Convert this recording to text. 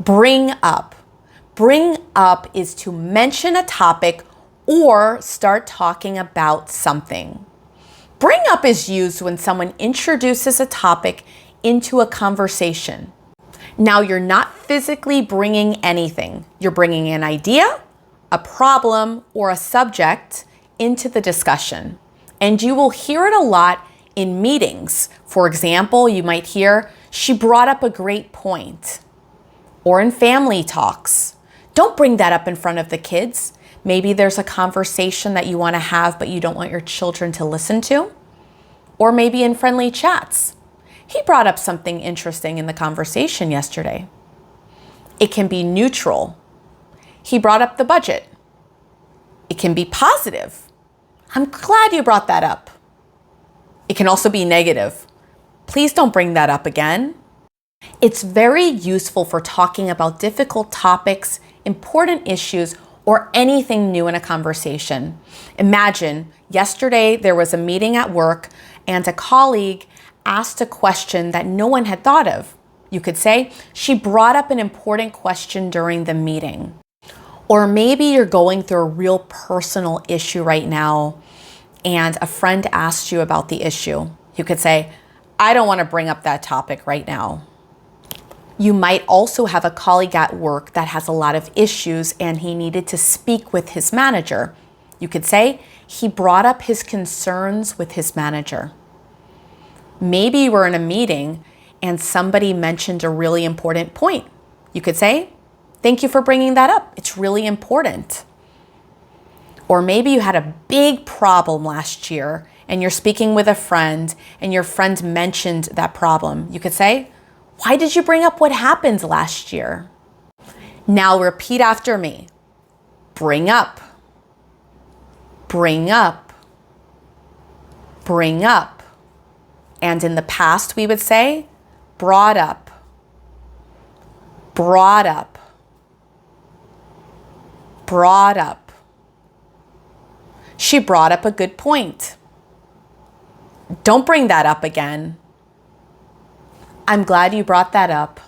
Bring up. Bring up is to mention a topic or start talking about something. Bring up is used when someone introduces a topic into a conversation. Now, you're not physically bringing anything. You're bringing an idea, a problem, or a subject into the discussion. And you will hear it a lot in meetings. For example, you might hear, "She brought up a great point." Or in family talks. Don't bring that up in front of the kids. Maybe there's a conversation that you want to have, but you don't want your children to listen to. Or maybe in friendly chats. "He brought up something interesting in the conversation yesterday." It can be neutral. "He brought up the budget." It can be positive. "I'm glad you brought that up." It can also be negative. "Please don't bring that up again." It's very useful for talking about difficult topics, important issues, or anything new in a conversation. Imagine yesterday there was a meeting at work and a colleague asked a question that no one had thought of. You could say, "She brought up an important question during the meeting." Or maybe you're going through a real personal issue right now and a friend asked you about the issue. You could say, "I don't want to bring up that topic right now." You might also have a colleague at work that has a lot of issues and he needed to speak with his manager. You could say, "He brought up his concerns with his manager." Maybe you were in a meeting and somebody mentioned a really important point. You could say, "Thank you for bringing that up. It's really important." Or maybe you had a big problem last year and you're speaking with a friend and your friend mentioned that problem. You could say, "Why did you bring up what happened last year?" Now repeat after me. Bring up. Bring up. Bring up. And in the past we would say, brought up. Brought up. Brought up. She brought up a good point. Don't bring that up again. I'm glad you brought that up.